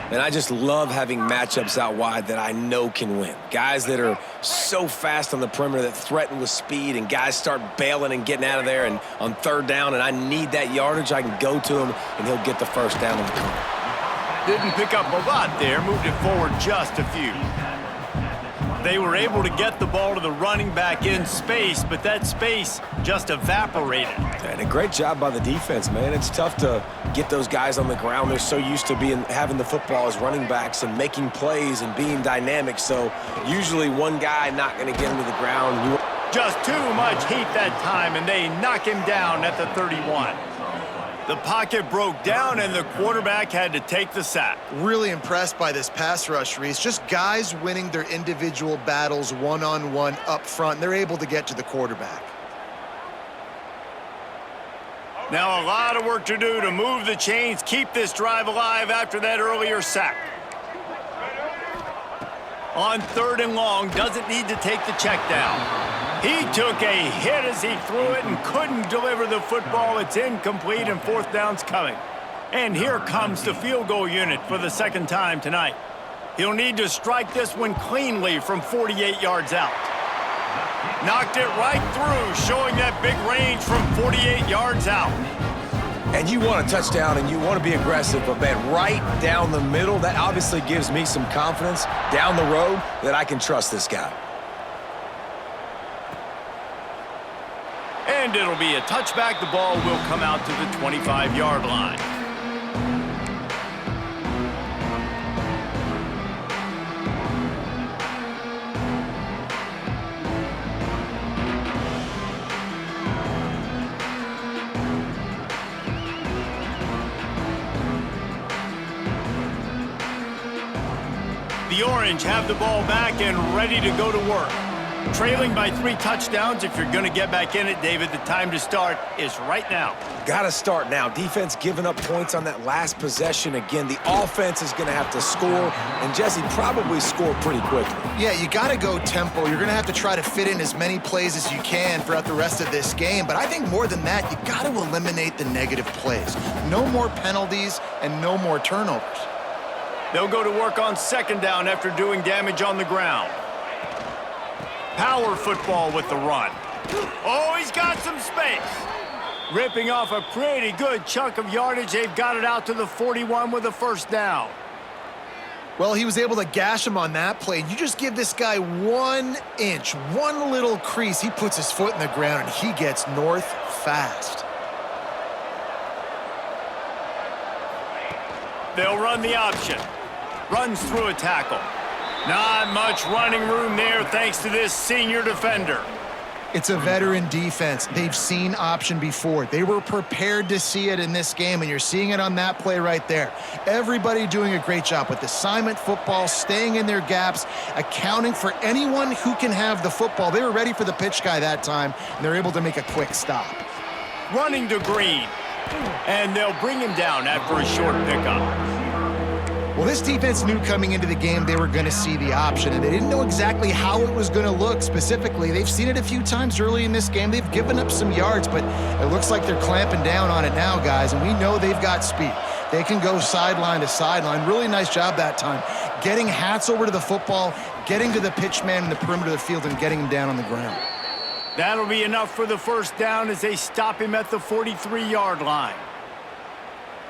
Speaker 2: And I just love having matchups out wide that I know can win. Guys that are so fast on the perimeter that threaten with speed, and guys start bailing and getting out of there and on third down, and I need that yardage. I can go to him, and he'll get the first down in the corner.
Speaker 1: Didn't pick up a lot there, moved it forward just a few. They were able to get the ball to the running back in space, but that space just evaporated.
Speaker 2: And a great job by the defense, man. It's tough to get those guys on the ground. They're so used to having the football as running backs and making plays and being dynamic. So usually one guy not going to get him to the ground.
Speaker 1: Just too much heat that time, and they knock him down at the 31. The pocket broke down, and the quarterback had to take the sack.
Speaker 3: Really impressed by this pass rush, Reese. Just guys winning their individual battles one-on-one up front. They're able to get to the quarterback.
Speaker 1: Now a lot of work to do to move the chains, keep this drive alive after that earlier sack. On 3rd and long, doesn't need to take the check down. He took a hit as he threw it and couldn't deliver the football. It's incomplete, and 4th down's coming. And here comes the field goal unit for the 2nd time tonight. He'll need to strike this one cleanly from 48 yards out. Knocked it right through, showing that big range from 48 yards out.
Speaker 2: And you want a touchdown, and you want to be aggressive, but, man, right down the middle, that obviously gives me some confidence down the road that I can trust this guy.
Speaker 1: And it'll be a touchback. The ball will come out to the 25-yard line. The Orange have the ball back and ready to go to work. Trailing by 3 touchdowns. If you're going to get back in it, David, the time to start is right now.
Speaker 2: Got to start now. Defense giving up points on that last possession. Again, the offense is going to have to score, and Jesse probably score pretty quickly.
Speaker 3: Yeah, you got to go tempo. You're going to have to try to fit in as many plays as you can throughout the rest of this game. But I think more than that, you got to eliminate the negative plays. No more penalties and no more turnovers.
Speaker 1: They'll go to work on 2nd down after doing damage on the ground. Power football with the run. Oh, he's got some space. Ripping off a pretty good chunk of yardage. They've got it out to the 41 with a 1st down.
Speaker 3: Well, he was able to gash him on that play. You just give this guy 1 inch, one little crease. He puts his foot in the ground, and he gets north fast.
Speaker 1: They'll run the option. Runs through a tackle. Not much running room there thanks to this senior defender.
Speaker 3: It's a veteran defense. They've seen option before. They were prepared to see it in this game, and you're seeing it on that play right there. Everybody doing a great job with assignment football, staying in their gaps, accounting for anyone who can have the football. They were ready for the pitch guy that time, and they're able to make a quick stop.
Speaker 1: Running to Green, and they'll bring him down after a short pickup.
Speaker 3: Well, this defense knew coming into the game they were going to see the option, and they didn't know exactly how it was going to look specifically. They've seen it a few times early in this game. They've given up some yards, but it looks like they're clamping down on it now, guys, and we know they've got speed. They can go sideline to sideline. Really nice job that time. Getting hats over to the football, getting to the pitch man in the perimeter of the field, and getting him down on the ground.
Speaker 1: That'll be enough for the 1st down as they stop him at the 43-yard line.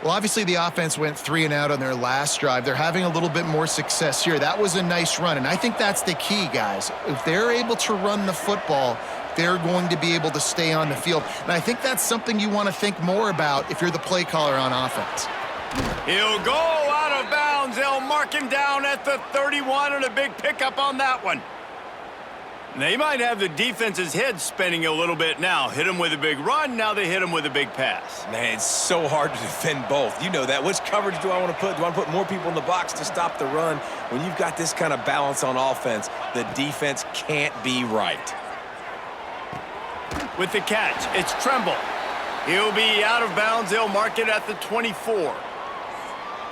Speaker 3: Well, obviously the offense went 3 and out on their last drive. They're having a little bit more success here. That was a nice run, and I think that's the key, guys. If they're able to run the football, they're going to be able to stay on the field. And I think that's something you want to think more about if you're the play caller on offense.
Speaker 1: He'll go out of bounds. They'll mark him down at the 31, and a big pickup on that one. They might have the defense's head spinning a little bit now. Hit him with a big run, now they hit him with a big pass.
Speaker 2: Man, it's so hard to defend both. You know that. Which coverage do I want to put? Do I want to put more people in the box to stop the run? When you've got this kind of balance on offense, the defense can't be right.
Speaker 1: With the catch, it's Tremble. He'll be out of bounds. They'll mark it at the 24.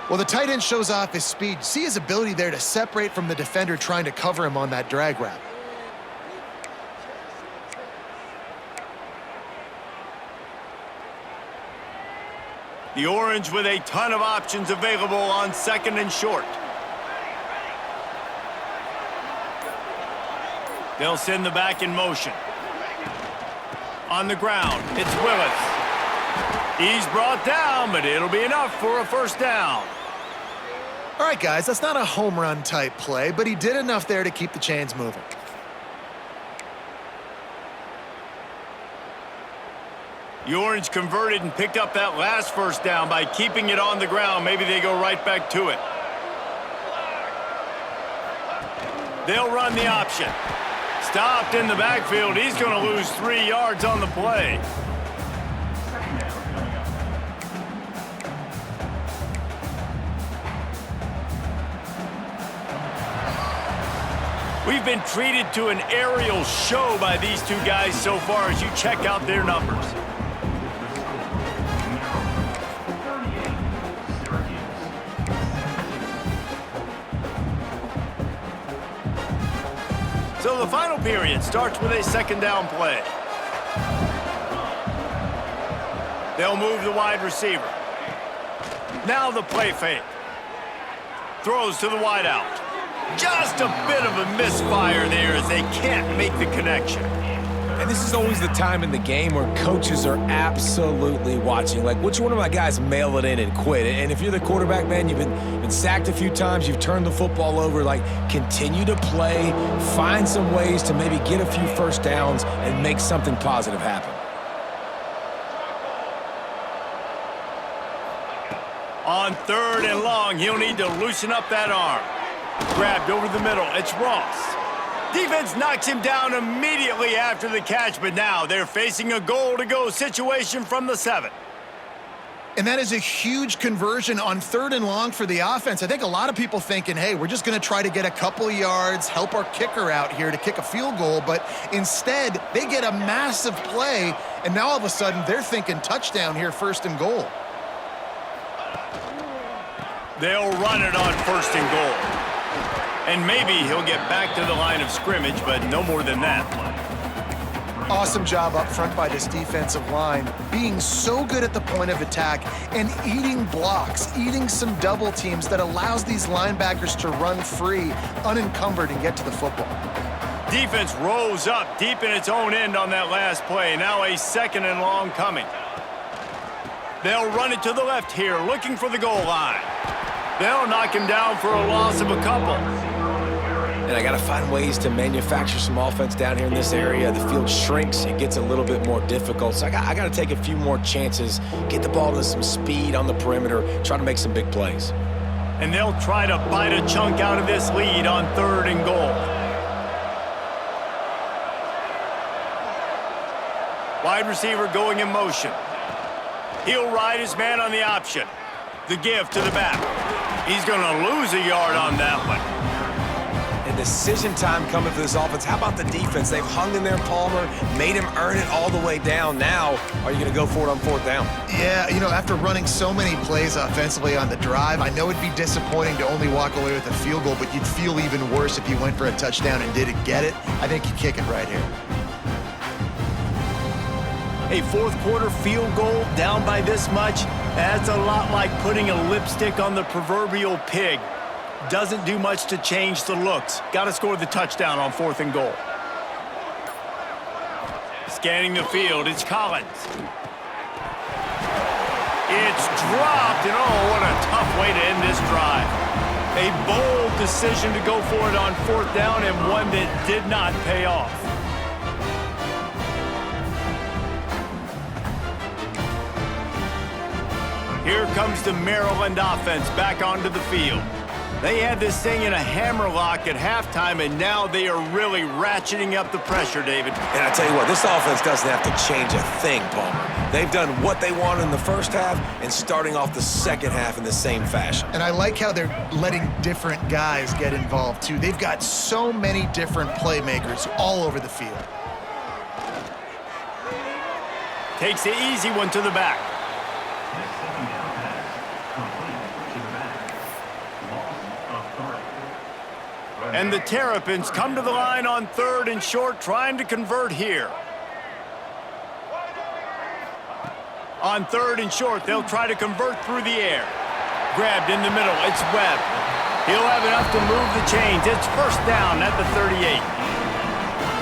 Speaker 3: Well, the tight end shows off his speed. See his ability there to separate from the defender trying to cover him on that drag route.
Speaker 1: The Orange with a ton of options available on 2nd and short. They'll send the back in motion. On the ground, it's Willis. He's brought down, but it'll be enough for a first down.
Speaker 3: All right, guys, that's not a home run type play, but he did enough there to keep the chains moving.
Speaker 1: The Orange converted and picked up that last first down by keeping it on the ground. Maybe they go right back to it. They'll run the option. Stopped in the backfield. He's going to lose 3 yards on the play. We've been treated to an aerial show by these two guys so far as you check out their numbers. So the final period starts with a 2nd down play. They'll move the wide receiver. Now the play fake. Throws to the wide out. Just a bit of a misfire there as they can't make the connection.
Speaker 2: And this is always the time in the game where coaches are absolutely watching. Like, which one of my guys mail it in and quit? And if you're the quarterback, man, you've been sacked a few times, you've turned the football over, like, continue to play, find some ways to maybe get a few first downs and make something positive happen.
Speaker 1: On 3rd and long, he'll need to loosen up that arm. Grabbed over the middle, it's Ross. Defense knocks him down immediately after the catch, but now they're facing a goal-to-go situation from the 7.
Speaker 3: And that is a huge conversion on 3rd and long for the offense. I think a lot of people thinking, hey, we're just going to try to get a couple of yards, help our kicker out here to kick a field goal, but instead they get a massive play, and now all of a sudden they're thinking touchdown here, 1st and goal.
Speaker 1: They'll run it on 1st and goal. And maybe he'll get back to the line of scrimmage, but no more than that.
Speaker 3: Awesome job up front by this defensive line, being so good at the point of attack and eating blocks, eating some double teams that allows these linebackers to run free, unencumbered, and get to the football.
Speaker 1: Defense rose up deep in its own end on that last play. Now a 2nd and long coming. They'll run it to the left here, looking for the goal line. They'll knock him down for a loss of a couple.
Speaker 2: And I got to find ways to manufacture some offense down here in this area. The field shrinks. It gets a little bit more difficult. So I got to take a few more chances, get the ball to some speed on the perimeter, try to make some big plays.
Speaker 1: And they'll try to bite a chunk out of this lead on 3rd and goal. Wide receiver going in motion. He'll ride his man on the option. The give to the back. He's going to lose a yard on that one.
Speaker 2: And decision time coming for this offense. How about the defense? They've hung in there, Palmer, made him earn it all the way down. Now, are you going to go for it on 4th down?
Speaker 3: Yeah, you know, after running so many plays offensively on the drive, I know it'd be disappointing to only walk away with a field goal, but you'd feel even worse if you went for a touchdown and didn't get it. I think you kick it right here.
Speaker 1: A 4th quarter field goal down by this much, that's a lot like putting a lipstick on the proverbial pig. Doesn't do much to change the looks. Got to score the touchdown on 4th and goal. Scanning the field, it's Collins. It's dropped, and oh, what a tough way to end this drive. A bold decision to go for it on 4th down, and one that did not pay off. Here comes the Maryland offense back onto the field. They had this thing in a hammerlock at halftime, and now they are really ratcheting up the pressure, David.
Speaker 2: And I tell you what, this offense doesn't have to change a thing, Palmer. They've done what they wanted in the first half and starting off the second half in the same fashion.
Speaker 3: And I like how they're letting different guys get involved, too. They've got so many different playmakers all over the field.
Speaker 1: Takes the easy one to the back. And the Terrapins come to the line on 3rd and short, trying to convert here. On 3rd and short, they'll try to convert through the air. Grabbed in the middle, it's Webb. He'll have enough to move the chains. It's 1st down at the 38.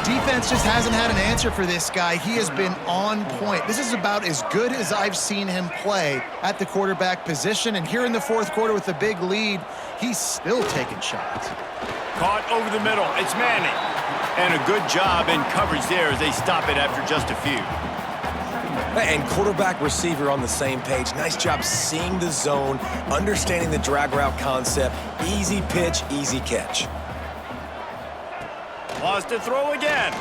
Speaker 3: Defense just hasn't had an answer for this guy. He has been on point. This is about as good as I've seen him play at the quarterback position. And here in the 4th quarter with a big lead, he's still taking shots.
Speaker 1: Caught over the middle. It's Manning. And a good job in coverage there as they stop it after just a few.
Speaker 2: And quarterback receiver on the same page. Nice job seeing the zone, understanding the drag route concept. Easy pitch, easy catch.
Speaker 1: Wants to throw again.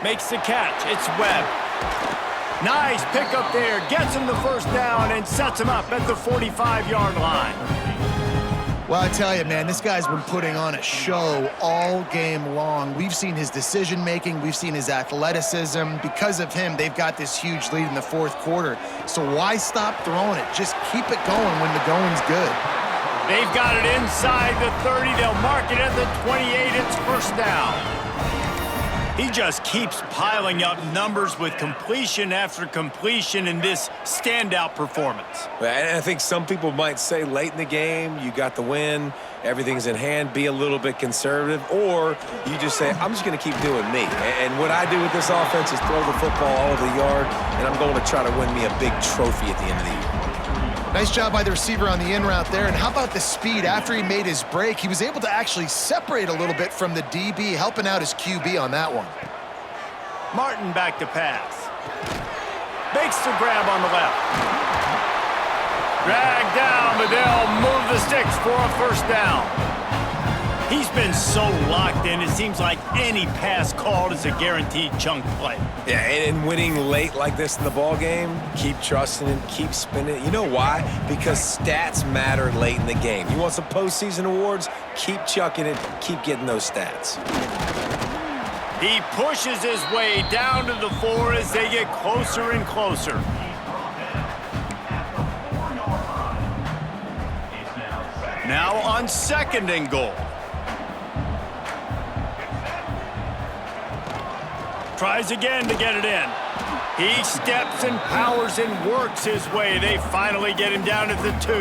Speaker 1: Makes the catch. It's Webb. Nice pickup there. Gets him the 1st down and sets him up at the 45-yard line.
Speaker 3: Well, I tell you, man, this guy's been putting on a show all game long. We've seen his decision-making. We've seen his athleticism. Because of him, they've got this huge lead in the 4th quarter. So why stop throwing it? Just keep it going when the going's good.
Speaker 1: They've got it inside the 30. They'll mark it at the 28. It's 1st down. He just keeps piling up numbers with completion after completion in this standout performance.
Speaker 2: And I think some people might say late in the game, you got the win, everything's in hand, be a little bit conservative, or you just say, I'm just going to keep doing me. And what I do with this offense is throw the football all over the yard, and I'm going to try to win me a big trophy at the end of the year.
Speaker 3: Nice job by the receiver on the in route there. And how about the speed? After he made his break, he was able to actually separate a little bit from the DB, helping out his QB on that one.
Speaker 1: Martin back to pass. Makes the grab on the left. Dragged down, but they'll move the sticks for a 1st down. He's been so locked in, it seems like any pass called is a guaranteed chunk play.
Speaker 2: Yeah, and winning late like this in the ball game, keep trusting it, keep spinning it. You know why? Because stats matter late in the game. You want some postseason awards? Keep chucking it, keep getting those stats.
Speaker 1: He pushes his way down to the 4 as they get closer and closer. Now on 2nd and goal. Tries again to get it in. He steps and powers and works his way. They finally get him down at the 2.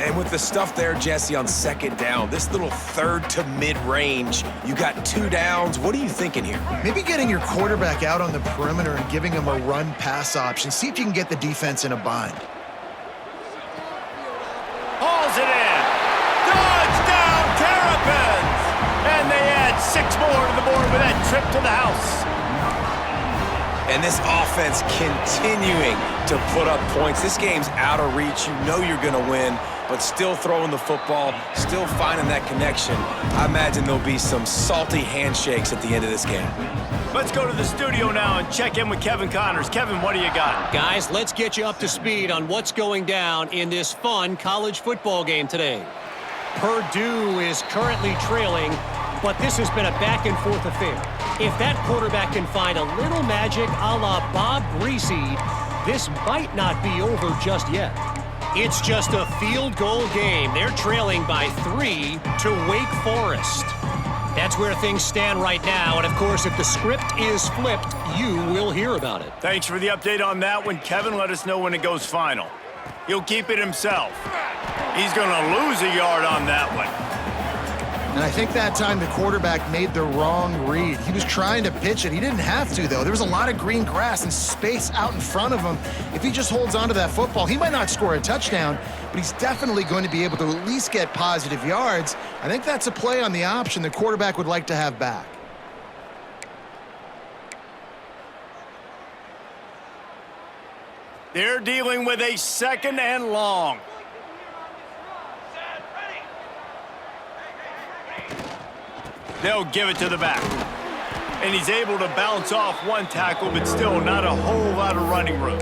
Speaker 2: And with the stuff there, Jesse, on 2nd down, this little 3rd to mid-range, you got 2 downs. What are you thinking here?
Speaker 3: Maybe getting your quarterback out on the perimeter and giving him a run-pass option. See if you can get the defense in a bind.
Speaker 1: Hauls it in. Touchdown, Terrapins! And they add 6 more to the board with that trip to the house.
Speaker 2: And this offense continuing to put up points. This game's out of reach. You know you're going to win, but still throwing the football, still finding that connection. I imagine there'll be some salty handshakes at the end of this game.
Speaker 1: Let's go to the studio now and check in with Kevin Connors. Kevin, what do you got?
Speaker 5: Guys, let's get you up to speed on what's going down in this fun college football game today. Purdue is currently trailing, but this has been a back-and-forth affair. If that quarterback can find a little magic a la Bob Greasy, this might not be over just yet. It's just a field goal game. They're trailing by 3 to Wake Forest. That's where things stand right now, and of course, if the script is flipped, you will hear about it.
Speaker 1: Thanks for the update on that one, Kevin. Let us know when it goes final. He'll keep it himself. He's going to lose a yard on that one.
Speaker 3: And I think that time the quarterback made the wrong read. He was trying to pitch it. He didn't have to, though. There was a lot of green grass and space out in front of him. If he just holds on to that football, he might not score a touchdown, but he's definitely going to be able to at least get positive yards. I think that's a play on the option the quarterback would like to have back.
Speaker 1: They're dealing with a 2nd and long. They'll give it to the back. And he's able to bounce off one tackle, but still not a whole lot of running room.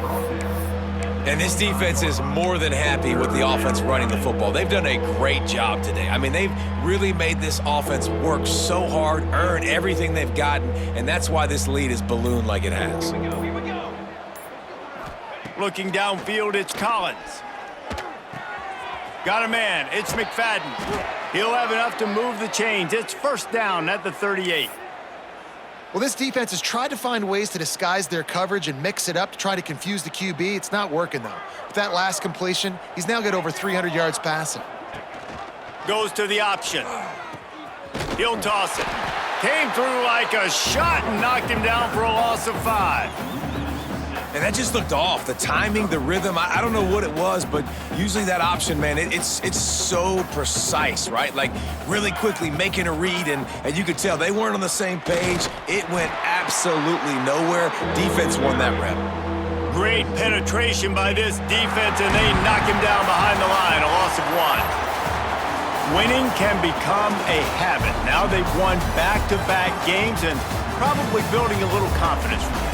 Speaker 2: And this defense is more than happy with the offense running the football. They've done a great job today. I mean, they've really made this offense work so hard, earn everything they've gotten, and that's why this lead is ballooned like it has.
Speaker 1: Here we go. Looking downfield, it's Collins. Got a man. It's McFadden. He'll have enough to move the chains. It's 1st down at the 38.
Speaker 3: Well, this defense has tried to find ways to disguise their coverage and mix it up to try to confuse the QB. It's not working, though. With that last completion, he's now got over 300 yards passing.
Speaker 1: Goes to the option. He'll toss it. Came through like a shot and knocked him down for a loss of 5.
Speaker 2: And that just looked off. The timing, the rhythm, I don't know what it was, but usually that option, man, it's so precise, right? Like really quickly making a read, and you could tell they weren't on the same page. It went absolutely nowhere. Defense won that rep.
Speaker 1: Great penetration by this defense, and they knock him down behind the line, a loss of 1. Winning can become a habit. Now they've won back-to-back games and probably building a little confidence from it.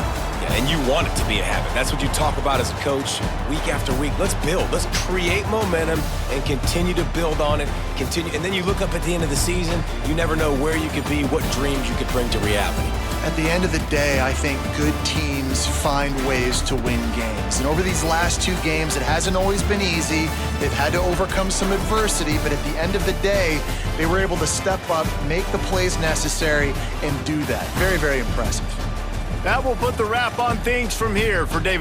Speaker 2: And you want it to be a habit. That's what you talk about as a coach week after week. Let's build. Let's create momentum and continue to build on it. Continue, and then you look up at the end of the season, you never know where you could be, what dreams you could bring to reality.
Speaker 3: At the end of the day, I think good teams find ways to win games. And over these last 2 games, it hasn't always been easy. They've had to overcome some adversity, but at the end of the day, they were able to step up, make the plays necessary, and do that. Very, very impressive.
Speaker 1: That will put the wrap on things from here for David.